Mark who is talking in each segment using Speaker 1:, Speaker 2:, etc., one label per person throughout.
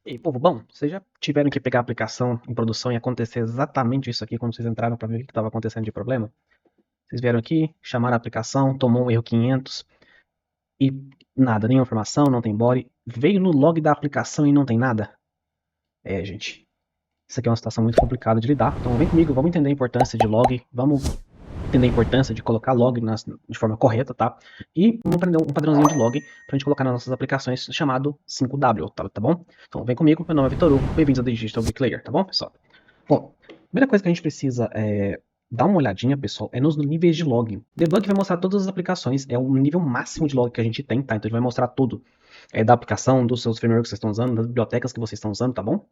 Speaker 1: E povo bom, vocês já tiveram que pegar a aplicação em produção e acontecer exatamente isso aqui quando vocês entraram para ver o que estava acontecendo de problema? Vocês vieram aqui, chamaram a aplicação, tomou um erro 500 e nada, nenhuma informação, não tem body, veio no log da aplicação e não tem nada? É, gente, isso aqui é uma situação muito complicada de lidar, então vem comigo, vamos entender a importância de log, vamos entender a importância de colocar log de forma correta, tá? E vamos aprender um padrãozinho de log pra gente colocar nas nossas aplicações chamado 5W, tá bom? Então vem comigo, meu nome é Vitor Hugo, bem-vindos ao Digital Bricklayer, tá bom, pessoal? Bom, a primeira coisa que a gente precisa dar uma olhadinha, pessoal, é nos níveis de log. Debug vai mostrar todas as aplicações, é o nível máximo de log que a gente tem, tá? Então ele vai mostrar tudo da aplicação, dos seus frameworks que vocês estão usando, das bibliotecas que vocês estão usando, tá bom?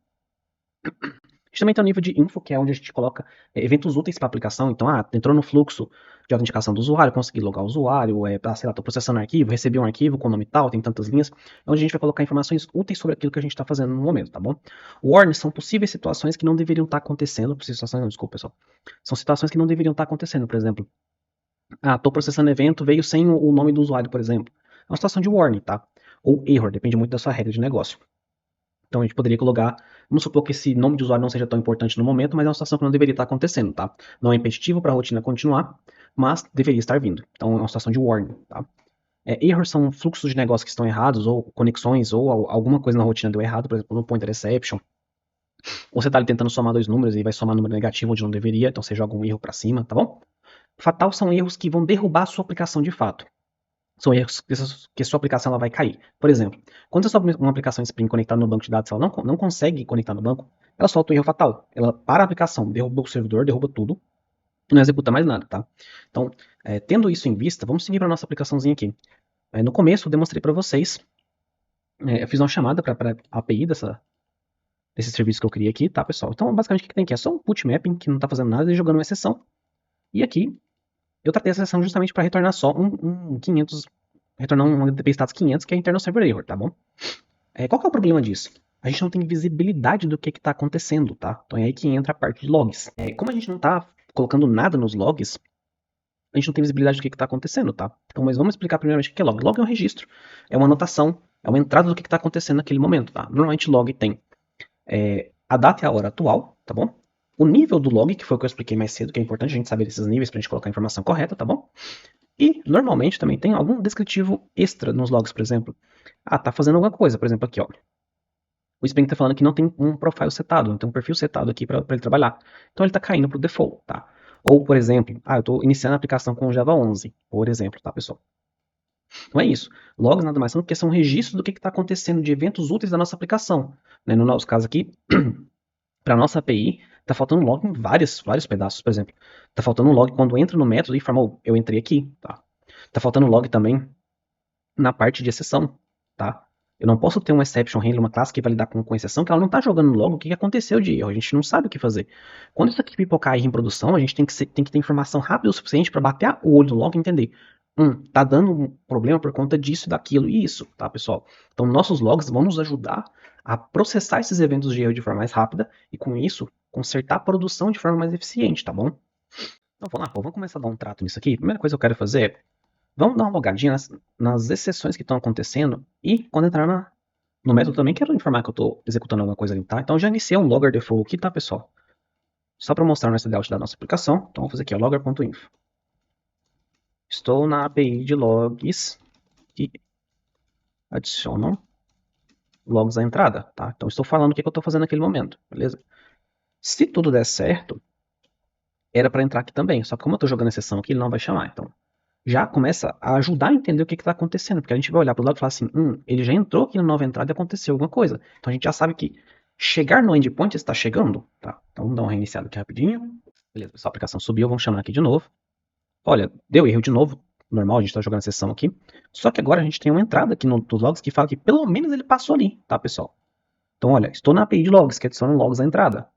Speaker 1: A gente também tem o nível de info, que é onde a gente coloca eventos úteis para a aplicação. Então, entrou no fluxo de autenticação do usuário, consegui logar o usuário, sei lá, estou processando um arquivo, recebi um arquivo com nome tal, tem tantas linhas, onde a gente vai colocar informações úteis sobre aquilo que a gente está fazendo no momento, tá bom? Warnings são possíveis situações que não deveriam estar acontecendo, situações não, desculpa, pessoal. São situações que não deveriam estar acontecendo, por exemplo. Estou processando evento, veio sem o nome do usuário, por exemplo. É uma situação de warning, tá? Ou error, depende muito da sua regra de negócio. Então a gente poderia colocar, vamos supor que esse nome de usuário não seja tão importante no momento, mas é uma situação que não deveria estar acontecendo, tá? Não é impeditivo para a rotina continuar, mas deveria estar vindo. Então é uma situação de warning, tá? Errors são fluxos de negócio que estão errados, ou conexões, ou alguma coisa na rotina deu errado, por exemplo, no pointer exception. Ou você está ali tentando somar dois números e vai somar número negativo onde não deveria, então você joga um erro para cima, tá bom? Fatal são erros que vão derrubar a sua aplicação de fato. São erros que a sua aplicação ela vai cair. Por exemplo, quando uma aplicação Spring conectada no banco de dados ela não consegue conectar no banco, ela solta um erro fatal. Ela para a aplicação, derruba o servidor, derruba tudo, e não executa mais nada, tá? Então, tendo isso em vista, vamos seguir para a nossa aplicaçãozinha aqui. No começo, eu demonstrei para vocês, eu fiz uma chamada para a API desse serviço que eu criei aqui, tá, pessoal? Então, basicamente, o que tem aqui? É só um put mapping que não está fazendo nada e jogando uma exceção. E aqui, eu tratei essa exceção justamente para retornar só um 500, retornar um HTTP status 500, que é internal server error, tá bom? Qual que é o problema disso? A gente não tem visibilidade do que está acontecendo, tá? Então é aí que entra a parte de logs. Como a gente não está colocando nada nos logs, a gente não tem visibilidade do que está acontecendo, tá? Então, mas vamos explicar primeiramente o que é log. Log é um registro, é uma anotação, é uma entrada do que está acontecendo naquele momento, tá? Normalmente log tem a data e a hora atual, tá bom? O nível do log, que foi o que eu expliquei mais cedo, que é importante a gente saber desses níveis para a gente colocar a informação correta, tá bom? E, normalmente, também tem algum descritivo extra nos logs, por exemplo. Tá fazendo alguma coisa, por exemplo, aqui, ó. O Spring está falando que não tem um profile setado, não tem um perfil setado aqui para ele trabalhar. Então ele está caindo para o default, tá? Ou, por exemplo, eu estou iniciando a aplicação com Java 11, por exemplo, tá, pessoal? Então é isso. Logs nada mais são do que são registros do que está acontecendo de eventos úteis da nossa aplicação. Né? No nosso caso aqui, para a nossa API, está faltando log em vários pedaços, por exemplo. Está faltando um log quando entra no método e informa, eu entrei aqui, tá? Está faltando log também na parte de exceção, tá? Eu não posso ter um exception handler, uma classe que vai lidar com exceção, que ela não está jogando logo o que aconteceu de erro, a gente não sabe o que fazer. Quando isso aqui pipocar erro em produção, a gente tem que ter informação rápida o suficiente para bater o olho no log e entender. Tá dando um problema por conta disso, daquilo e isso, tá, pessoal? Então, nossos logs vão nos ajudar a processar esses eventos de erro de forma mais rápida e, com isso, consertar a produção de forma mais eficiente, tá bom? Então, vamos lá, vamos começar a dar um trato nisso aqui. A primeira coisa que eu quero fazer é vamos dar uma logadinha nas exceções que estão acontecendo e quando entrar no método também quero informar que eu estou executando alguma coisa ali, tá? Então já iniciei um logger default aqui, tá, pessoal? Só para mostrar o nosso layout da nossa aplicação. Então vou fazer aqui, ó, logger.info. Estou na API de logs que adicionam logs à entrada, tá? Então estou falando o que eu estou fazendo naquele momento, beleza? Se tudo der certo, era para entrar aqui também, só que como eu estou jogando exceção aqui, ele não vai chamar, então já começa a ajudar a entender o que está acontecendo, porque a gente vai olhar para o lado e falar assim, ele já entrou aqui na nova entrada e aconteceu alguma coisa. Então a gente já sabe que chegar no endpoint está chegando, tá? Então vamos dar uma reiniciada aqui rapidinho. Beleza, pessoal, a aplicação subiu, vamos chamar aqui de novo. Olha, deu erro de novo, normal, a gente está jogando a sessão aqui. Só que agora a gente tem uma entrada aqui nos logs que fala que pelo menos ele passou ali, tá, pessoal? Então olha, estou na API de logs, que adiciona logs à entrada.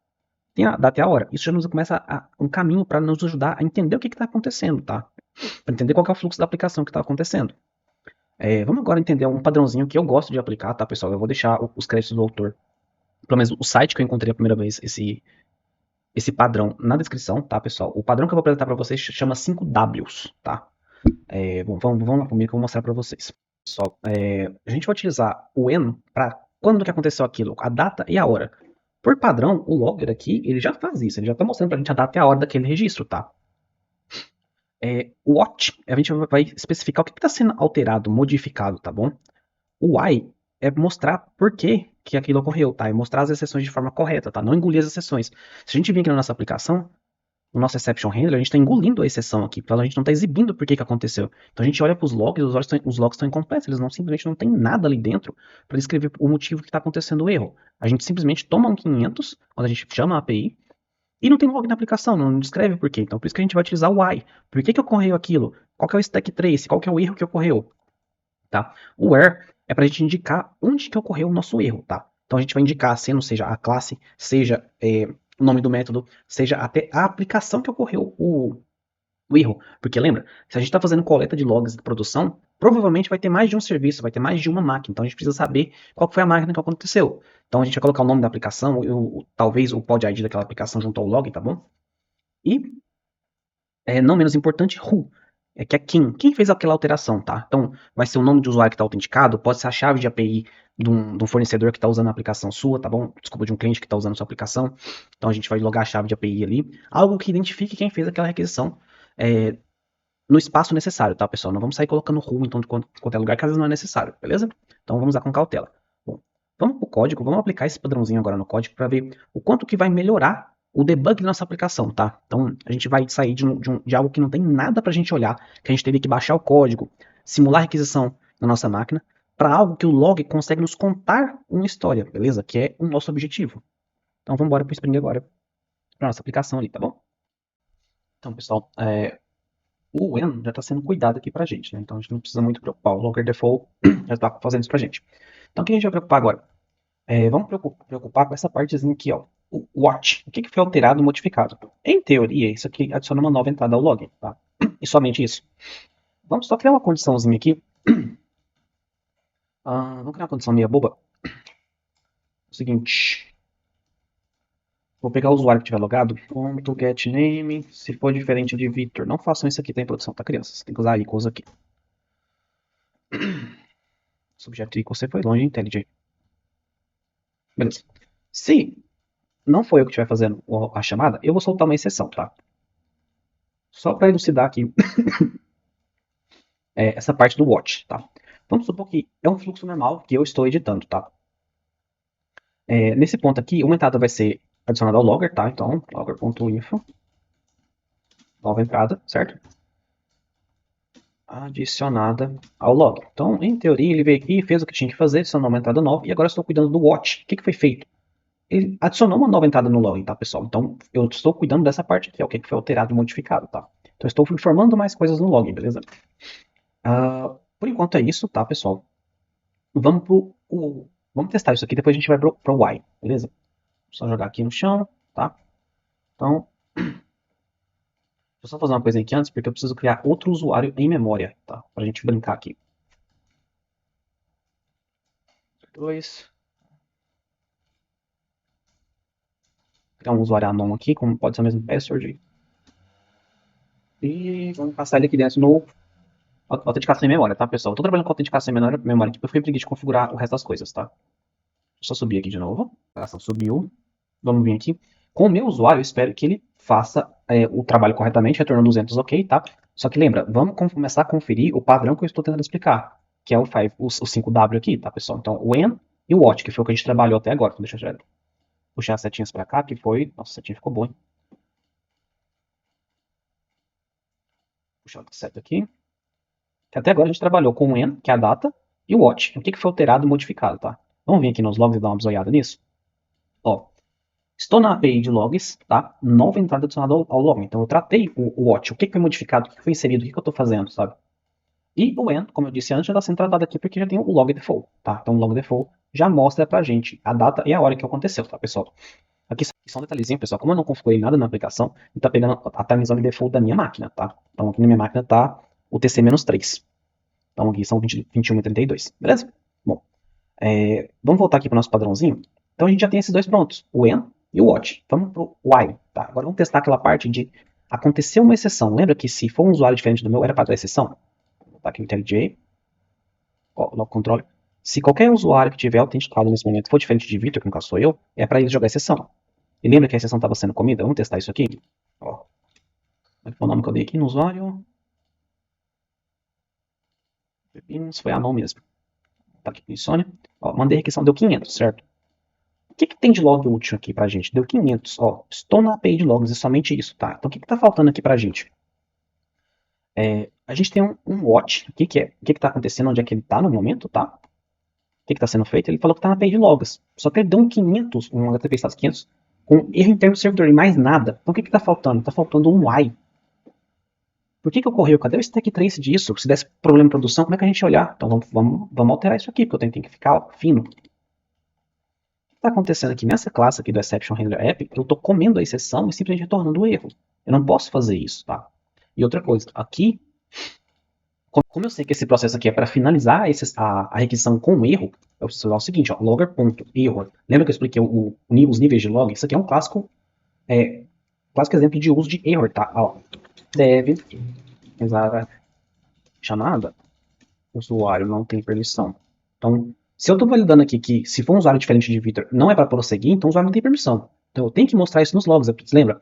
Speaker 1: Tem a data e a hora. Isso já nos começa um caminho para nos ajudar a entender o que está acontecendo, tá? Para entender qual é o fluxo da aplicação que está acontecendo. Vamos agora entender um padrãozinho que eu gosto de aplicar, tá, pessoal? Eu vou deixar os créditos do autor, pelo menos o site que eu encontrei a primeira vez, esse padrão na descrição, tá, pessoal? O padrão que eu vou apresentar para vocês chama 5Ws, tá? Vamos lá comigo que eu vou mostrar para vocês. Pessoal, a gente vai utilizar o N para quando que aconteceu aquilo, a data e a hora. Por padrão, o logger aqui, ele já faz isso, ele já está mostrando pra gente a data e a hora daquele registro, tá? O what, a gente vai especificar o que está sendo alterado, modificado, tá bom? O why é mostrar por que aquilo ocorreu, tá? É mostrar as exceções de forma correta, tá? Não engolir as exceções. Se a gente vir aqui na nossa aplicação, no nosso exception handler, a gente está engolindo a exceção aqui, a gente não está exibindo por que aconteceu. Então a gente olha para os logs, os logs estão incompletos, eles simplesmente não tem nada ali dentro para descrever o motivo que está acontecendo o erro. A gente simplesmente toma um 500, quando a gente chama a API, e não tem log na aplicação, não descreve por quê. Então por isso que a gente vai utilizar o why. Por que ocorreu aquilo? Qual que é o stack trace? Qual que é o erro que ocorreu? Tá? O where é para a gente indicar onde que ocorreu o nosso erro, tá? Então a gente vai indicar, sendo seja a classe, seja o nome do método, seja até a aplicação que ocorreu o erro. Porque lembra, se a gente está fazendo coleta de logs de produção, provavelmente vai ter mais de um serviço, vai ter mais de uma máquina. Então a gente precisa saber qual foi a máquina que aconteceu. Então a gente vai colocar o nome da aplicação, talvez o pod ID daquela aplicação junto ao log, tá bom? E, não menos importante, who. Que é quem fez aquela alteração, tá? Então, vai ser o nome de usuário que está autenticado, pode ser a chave de API de um fornecedor que está usando a aplicação sua, tá bom? Desculpa, de um cliente que está usando a sua aplicação. Então, a gente vai logar a chave de API ali. Algo que identifique quem fez aquela requisição no espaço necessário, tá, pessoal? Não vamos sair colocando who então, de qualquer lugar, que às vezes não é necessário, beleza? Então, vamos usar com cautela. Bom, vamos para o código, vamos aplicar esse padrãozinho agora no código para ver o quanto que vai melhorar o debug da nossa aplicação, tá? Então, a gente vai sair de algo que não tem nada para a gente olhar, que a gente teve que baixar o código, simular a requisição na nossa máquina, para algo que o log consegue nos contar uma história, beleza? Que é o nosso objetivo. Então, vamos embora para o Spring agora, para nossa aplicação ali, tá bom? Então, pessoal, o when já está sendo cuidado aqui para a gente, né? Então, a gente não precisa muito preocupar. O logger default já está fazendo isso para a gente. Então, o que a gente vai preocupar agora? Vamos preocupar com essa partezinha aqui, ó. O watch. O que foi alterado e modificado? Em teoria, isso aqui adiciona uma nova entrada ao login, tá? E somente isso. Vamos só criar uma condiçãozinha aqui. Vamos criar uma condição meio boba. O seguinte. Vou pegar o usuário que tiver logado. .getName. Se for diferente de Victor. Não façam isso aqui, tá em produção, tá, crianças? Tem que usar equals aqui. Subject equals, você foi longe, IntelliJ. Beleza. Se não foi eu que estiver fazendo a chamada, eu vou soltar uma exceção, tá? Só para elucidar aqui essa parte do watch, tá? Vamos supor que é um fluxo normal que eu estou editando, tá? Nesse ponto aqui, uma entrada vai ser adicionada ao logger, tá? Então, logger.info, nova entrada, certo? Adicionada ao log. Então, em teoria, ele veio aqui, fez o que tinha que fazer, adicionou uma entrada nova, e agora estou cuidando do watch. O que foi feito? Ele adicionou uma nova entrada no login, tá, pessoal? Então, eu estou cuidando dessa parte aqui, é o que foi alterado e modificado, tá? Então, eu estou informando mais coisas no login, beleza? Por enquanto é isso, tá, pessoal? Vamos testar isso aqui, depois a gente vai pro why, beleza? Só jogar aqui no chão, tá? Então, deixa eu só fazer uma coisa aqui antes, porque eu preciso criar outro usuário em memória, tá? Pra gente brincar aqui. 2. Criar um usuário anon aqui, como pode ser o mesmo password. E vamos passar ele aqui dentro no autenticação em memória, tá, pessoal? Eu tô trabalhando com autenticação em memória aqui, porque eu fui preguiça de configurar o resto das coisas, tá? Deixa eu só subir aqui de novo. A ação subiu. Vamos vir aqui. Com o meu usuário, eu espero que ele faça o trabalho corretamente, retornando 200 ok, tá? Só que lembra, vamos começar a conferir o padrão que eu estou tentando explicar, que é o 5W aqui, tá, pessoal? Então, o when e o what, que foi o que a gente trabalhou até agora. Então, deixa eu puxar as setinhas para cá, que foi... Nossa, a setinha ficou boa, hein? Puxar outra seta aqui. Que até agora a gente trabalhou com o when, que é a data, e o what, o que foi alterado e modificado, tá? Vamos vir aqui nos logs e dar uma bisoiada nisso? Ó, estou na API de logs, tá? Nova entrada adicionada ao log. Então eu tratei o watch, o que foi modificado, o que foi inserido, o que eu estou fazendo, sabe? E o when, como eu disse antes, já está sendo tratado aqui porque já tem o log default, tá? Então o log default já mostra pra gente a data e a hora que aconteceu, tá, pessoal? Aqui só um detalhezinho, pessoal. Como eu não configurei nada na aplicação, ele tá pegando a time zone default da minha máquina, tá? Então aqui na minha máquina tá o TC-3. Então aqui são 21 e 32, beleza? Bom, vamos voltar aqui para o nosso padrãozinho. Então a gente já tem esses dois prontos, o when e o what. Vamos para o why. Tá? Agora vamos testar aquela parte de acontecer uma exceção. Lembra que se for um usuário diferente do meu, era para dar exceção? Vou botar aqui o IntelliJ, log control. Se qualquer usuário que tiver autenticado nesse momento for diferente de Victor, que no caso sou eu, é para ele jogar exceção. E lembra que a exceção estava sendo comida? Vamos testar isso aqui? Ó, qual foi o nome que eu dei aqui no usuário? Pepinos, foi a mão mesmo. Tá aqui, Insônia. Ó, mandei requisição, deu 500, certo? O que, que tem de log útil aqui pra gente? Deu 500. Ó, estou na API de logs, é somente isso, tá? Então o que, que tá faltando aqui pra gente? A gente tem um watch, o que tá acontecendo, onde é que ele tá no momento, tá? O que tá sendo feito? Ele falou que tá na API de logs. Só que ele deu um 500, um HTTP status 500, com erro interno do servidor e mais nada. Então o que, que tá faltando? Tá faltando um why. Por que, que ocorreu? Cadê o stack trace disso? Se desse problema em produção, como é que a gente ia olhar? Então vamos alterar isso aqui, porque eu tenho que ficar fino. O que está acontecendo aqui nessa classe aqui do Exception Handler App? Eu estou comendo a exceção e simplesmente retornando o erro. Eu não posso fazer isso, tá? E outra coisa, aqui, como eu sei que esse processo aqui é para finalizar a requisição com erro, eu preciso falar o seguinte, ó, logger.error. Lembra que eu expliquei os níveis de log? Isso aqui é um clássico exemplo de uso de error, tá? Ó, deve usar a chamada usuário não tem permissão. Então, se eu estou validando aqui que se for um usuário diferente de Victor não é para prosseguir, então o usuário não tem permissão. Então eu tenho que mostrar isso nos logs. Lembra?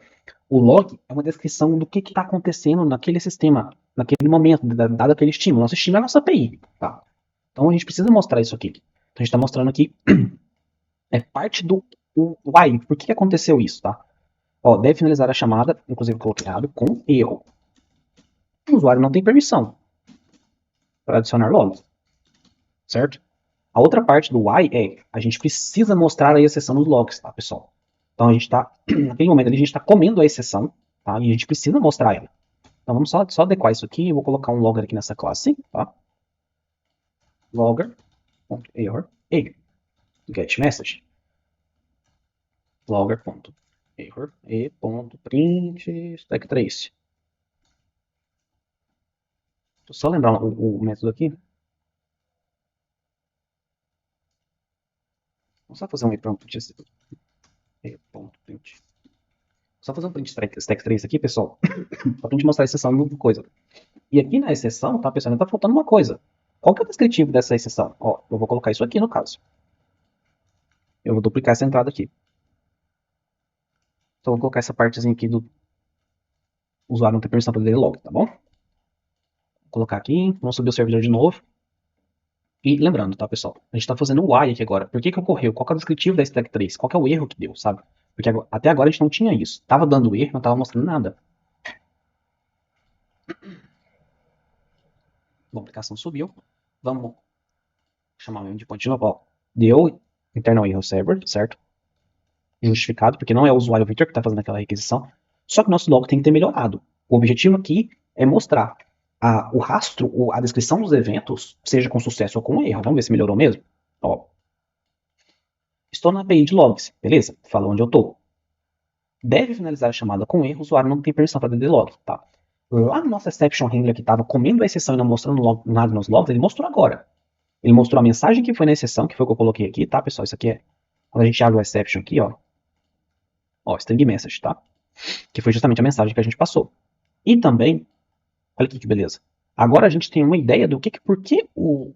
Speaker 1: O log é uma descrição do que está acontecendo naquele sistema, naquele momento, dado aquele estímulo. Nosso estímulo é a nossa API. Tá? Então a gente precisa mostrar isso aqui. Então a gente está mostrando aqui parte do why. Por que aconteceu isso? Tá? Ó, deve finalizar a chamada, inclusive coloquei errado, com erro. O usuário não tem permissão para adicionar logs. Certo? A outra parte do why é a gente precisa mostrar a exceção nos logs, tá, pessoal? Então a gente está, naquele momento ali, a gente está comendo a exceção, tá? E a gente precisa mostrar ela. Então vamos só adequar isso aqui. Eu vou colocar um logger aqui nessa classe, tá? Logger.error get message. Logger.error e.print stack trace. Deixa eu só lembrar o método aqui. Vamos só fazer um e.print. Só fazer um print stack trace aqui, pessoal, só pra gente mostrar a exceção de coisa. E aqui na exceção, tá, pessoal, ainda tá faltando uma coisa. Qual que é o descritivo dessa exceção? Ó, eu vou colocar isso aqui no caso. Eu vou duplicar essa entrada aqui. Então eu vou colocar essa partezinha aqui do usuário não ter permissão para ler log, tá bom? Vou colocar aqui, vamos subir o servidor de novo. E lembrando, tá, pessoal? A gente está fazendo o why aqui agora. Por que que ocorreu? Qual que é o descritivo da stack trace? Qual que é o erro que deu, sabe? Porque até agora a gente não tinha isso. Tava dando erro, não tava mostrando nada. Bom, a aplicação subiu. Vamos chamar o endpoint de novo. Ó, deu internal erro server, certo? Injustificado, porque não é o usuário Victor que está fazendo aquela requisição. Só que o nosso log tem que ter melhorado. O objetivo aqui é mostrar o rastro, a descrição dos eventos, seja com sucesso ou com erro. Vamos ver se melhorou mesmo? Ó, estou na API de logs, beleza? Fala onde eu estou. Deve finalizar a chamada com erro, o usuário não tem permissão para atender log, tá? Lá no nosso exception handler que estava comendo a exceção e não mostrando nada nos logs, ele mostrou agora. Ele mostrou a mensagem que foi na exceção, que foi o que eu coloquei aqui, tá, pessoal? Isso aqui é quando a gente abre o exception aqui, ó. Ó, string message, tá? Que foi justamente a mensagem que a gente passou. E também, olha aqui que beleza. Agora a gente tem uma ideia do por que o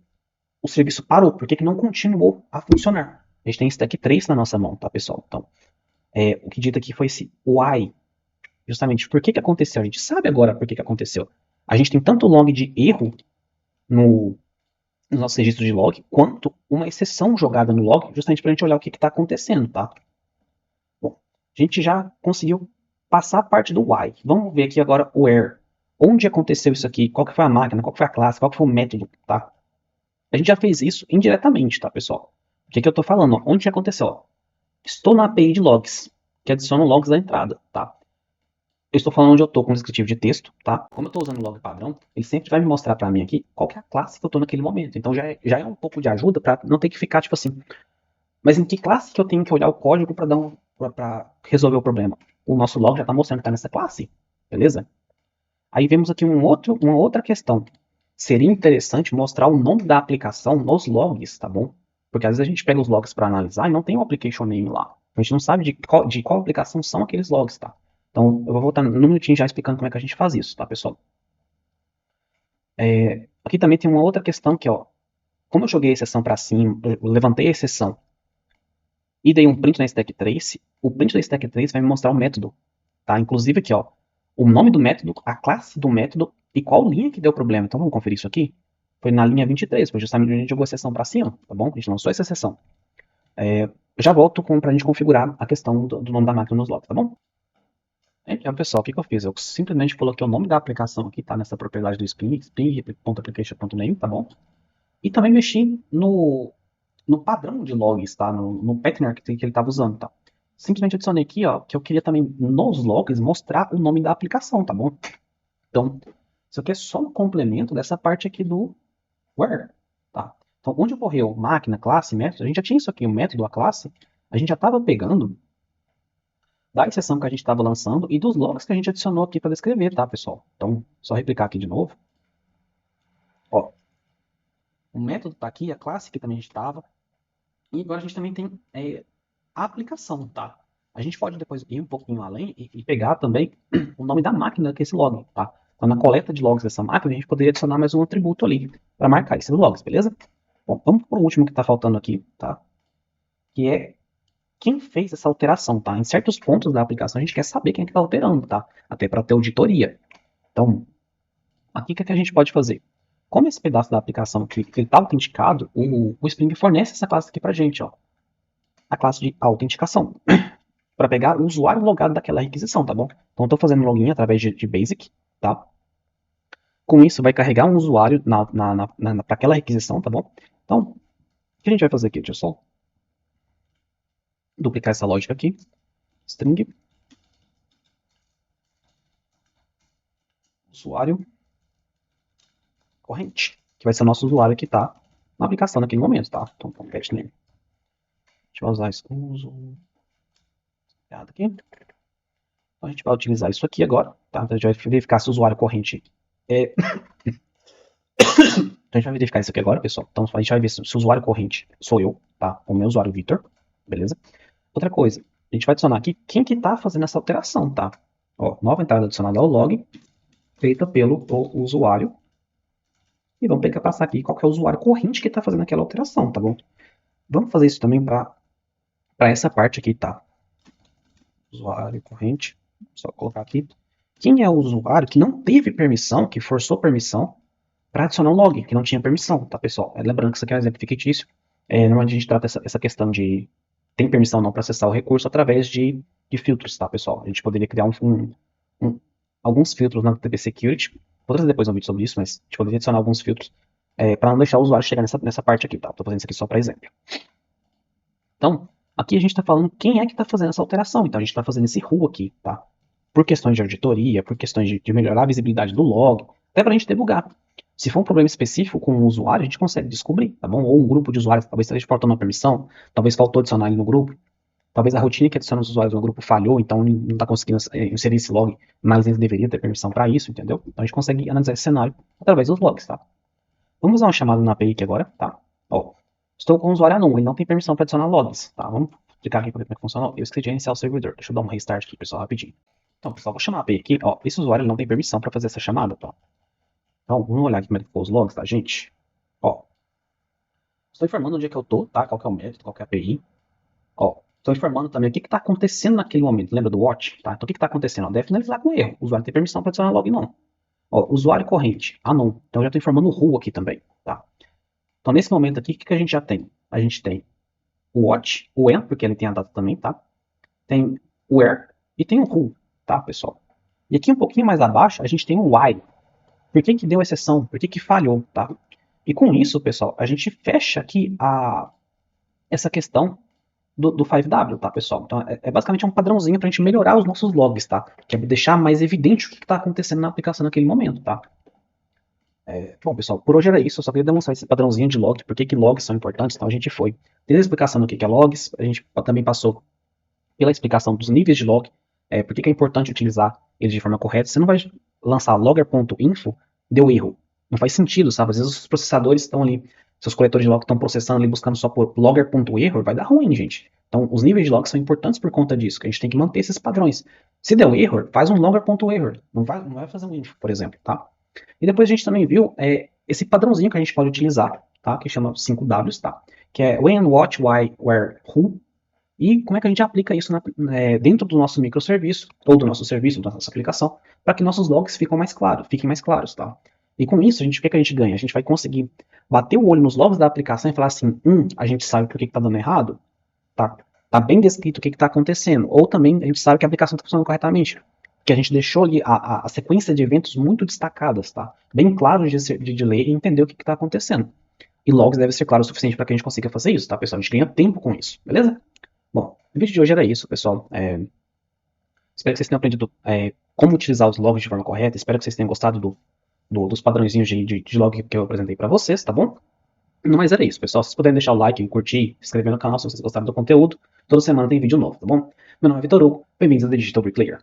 Speaker 1: serviço parou, por que não continuou a funcionar. A gente tem stack trace na nossa mão, tá, pessoal? Então, o que dita aqui foi esse why. Justamente, por que aconteceu? A gente sabe agora por que aconteceu. A gente tem tanto log de erro nos nossos registros de log, quanto uma exceção jogada no log, justamente para a gente olhar o que está acontecendo, tá? Bom, a gente já conseguiu passar a parte do why. Vamos ver aqui agora o where. Onde aconteceu isso aqui? Qual que foi a máquina? Qual que foi a classe? Qual que foi o método? Tá? A gente já fez isso indiretamente, tá, pessoal? O que eu estou falando? Ó, onde aconteceu? Ó, estou na API de logs, que adiciona logs da entrada, tá? Eu estou falando onde eu estou com o descritivo de texto, tá? Como eu estou usando o log padrão, ele sempre vai me mostrar para mim aqui qual que é a classe que eu estou naquele momento. Então já é um pouco de ajuda para não ter que ficar tipo assim, mas em que classe que eu tenho que olhar o código para resolver o problema? O nosso log já está mostrando que está nessa classe, beleza? Aí vemos aqui uma outra questão. Seria interessante mostrar o nome da aplicação nos logs, tá bom? Porque às vezes a gente pega os logs para analisar e não tem o application name lá. A gente não sabe de qual aplicação são aqueles logs, tá? Então eu vou voltar no minutinho já explicando como é que a gente faz isso, tá, pessoal? Aqui também tem uma outra questão que, ó, como eu joguei a exceção para cima, eu levantei a exceção e dei um print na stack trace, o print da stack trace vai me mostrar o método, tá? Inclusive aqui, ó, o nome do método, a classe do método e qual linha que deu problema. Então vamos conferir isso aqui. Foi na linha 23, foi justamente onde a gente jogou a exceção para cima, tá bom? A gente lançou essa exceção. Eu já volto pra gente configurar a questão do nome da máquina nos logs, tá bom? Então, pessoal, o que eu fiz? Eu simplesmente coloquei o nome da aplicação aqui, tá? Nessa propriedade do Spring, spring.application.name, tá bom? E também mexi no padrão de logs, tá? No pattern que ele estava usando, tá? Simplesmente adicionei aqui, ó, que eu queria também nos logs mostrar o nome da aplicação, tá bom? Então, isso aqui é só um complemento dessa parte aqui do where, tá? Então, onde ocorreu máquina, classe, método, a gente já tinha isso aqui, o método, a classe, a gente já estava pegando da exceção que a gente estava lançando e dos logs que a gente adicionou aqui para descrever, tá, pessoal? Então, só replicar aqui de novo. Ó, o método está aqui, a classe que também a gente estava, e agora a gente também tem a aplicação, tá? A gente pode depois ir um pouquinho além e pegar também o nome da máquina que é esse log, tá? Então, na coleta de logs dessa máquina, a gente poderia adicionar mais um atributo ali para marcar esses logs, beleza? Bom, vamos para o último que está faltando aqui, tá? Que é quem fez essa alteração, tá? Em certos pontos da aplicação, a gente quer saber quem é que está alterando, tá? Até para ter auditoria. Então, aqui o que a gente pode fazer? Como esse pedaço da aplicação aqui ele está autenticado, o Spring fornece essa classe aqui para a gente, ó. A classe de autenticação. Para pegar o usuário logado daquela requisição, tá bom? Então, eu estou fazendo login através de Basic, tá? Com isso, vai carregar um usuário para aquela requisição, tá bom? Então, o que a gente vai fazer aqui? Deixa eu só duplicar essa lógica aqui. String usuário corrente, que vai ser o nosso usuário que está na aplicação naquele momento, tá? Então, get name. A gente vai usar isso. Aqui. Então, a gente vai utilizar isso aqui agora, tá? Então, a gente vai verificar se o usuário corrente é... Então, a gente vai verificar isso aqui agora, pessoal. Então, a gente vai ver se o usuário corrente sou eu, tá? O meu usuário Victor, beleza? Outra coisa, a gente vai adicionar aqui quem que tá fazendo essa alteração, tá? Ó, nova entrada adicionada ao log, feita pelo usuário. E vamos pegar passar aqui qual que é o usuário corrente que está fazendo aquela alteração, tá bom? Vamos fazer isso também para essa parte aqui, tá? Usuário corrente, só colocar aqui. Quem é o usuário que não teve permissão, que forçou permissão, para adicionar um log, que não tinha permissão, tá, pessoal? Lembrando que isso aqui é um exemplo fictício. Normalmente a gente trata essa questão de tem permissão ou não para acessar o recurso através de filtros, tá, pessoal? A gente poderia criar alguns filtros na TP Security. Vou trazer depois um vídeo sobre isso, mas a gente poderia adicionar alguns filtros para não deixar o usuário chegar nessa parte aqui, tá? Estou fazendo isso aqui só para exemplo. Então, aqui a gente está falando quem é que está fazendo essa alteração. Então, a gente está fazendo esse RU aqui, tá? Por questões de auditoria, por questões de melhorar a visibilidade do log, até para a gente debugar. Se for um problema específico com o usuário, a gente consegue descobrir, tá bom? Ou um grupo de usuários, talvez esteja faltando uma permissão, talvez faltou adicionar ele no grupo, talvez a rotina que adiciona os usuários no grupo falhou, então não está conseguindo inserir esse log, mas ele deveria ter permissão para isso, entendeu? Então a gente consegue analisar esse cenário através dos logs, tá? Vamos usar uma chamada na API aqui agora, tá? Ó, estou com o usuário anônimo, ele não tem permissão para adicionar logs, tá? Vamos explicar aqui como é que funciona. Eu escrevi gerenciar o servidor. Deixa eu dar um restart aqui, pessoal, rapidinho. Então, pessoal, vou chamar a API aqui. Ó, esse usuário não tem permissão para fazer essa chamada, tá? Então, vamos olhar aqui como é que ficou os logs, tá, gente? Ó, estou informando onde é que eu tô, tá? Qual que é o método, qual que é a API. Ó, estou informando também o que está acontecendo naquele momento. Lembra do watch? Tá? Então, o que está acontecendo? Ó, deve finalizar com erro. O usuário não tem permissão para adicionar log, não. Ó, usuário corrente. Ah, não. Então, eu já estou informando o RU aqui também, tá? Então, nesse momento aqui, o que a gente já tem? A gente tem o watch, o when, porque ele tem a data também, tá? Tem o where e tem o who, tá, pessoal? E aqui um pouquinho mais abaixo, a gente tem o why. Por que que deu exceção? Por que que falhou, tá? E com isso, pessoal, a gente fecha aqui essa questão do 5W, tá, pessoal? Então, basicamente um padrãozinho para a gente melhorar os nossos logs, tá? Que é deixar mais evidente o que está acontecendo na aplicação naquele momento, tá? Bom, pessoal, por hoje era isso. Eu só queria demonstrar esse padrãozinho de log, por que logs são importantes. Então, a gente foi desde a explicação do que é logs, a gente também passou pela explicação dos níveis de log, por que é importante utilizar eles de forma correta. Você não vai lançar logger.info, deu erro. Não faz sentido, sabe? Às vezes os processadores estão ali, seus coletores de log estão processando ali, buscando só por logger.error, vai dar ruim, gente. Então, os níveis de log são importantes por conta disso, que a gente tem que manter esses padrões. Se deu error, faz um logger.error. Não vai fazer um info, por exemplo, tá? E depois a gente também viu esse padrãozinho que a gente pode utilizar tá? Que chama 5Ws, tá? Que é when, what, why, where, who. E como é que a gente aplica isso dentro do nosso microserviço, ou do nosso serviço, da nossa aplicação, para que nossos logs fiquem mais claros, tá? E com isso, o que é que a gente ganha? A gente vai conseguir bater o olho nos logs da aplicação e falar assim, a gente sabe por que está dando errado, tá, tá bem descrito o que está acontecendo, ou também a gente sabe que a aplicação está funcionando corretamente, que a gente deixou ali a sequência de eventos muito destacadas, tá? Bem claro de ler e entender o que está acontecendo. E logs deve ser claro o suficiente para que a gente consiga fazer isso, tá, pessoal? A gente ganha tempo com isso, beleza? Bom, o vídeo de hoje era isso, pessoal. Espero que vocês tenham aprendido como utilizar os logs de forma correta. Espero que vocês tenham gostado dos padrõezinhos de log que eu apresentei para vocês, tá bom? No mais era isso, pessoal. Se vocês puderem deixar o like, curtir, se inscrever no canal se vocês gostaram do conteúdo. Toda semana tem vídeo novo, tá bom? Meu nome é Vitor Hugo. Bem-vindos a The Digital Bricklayer.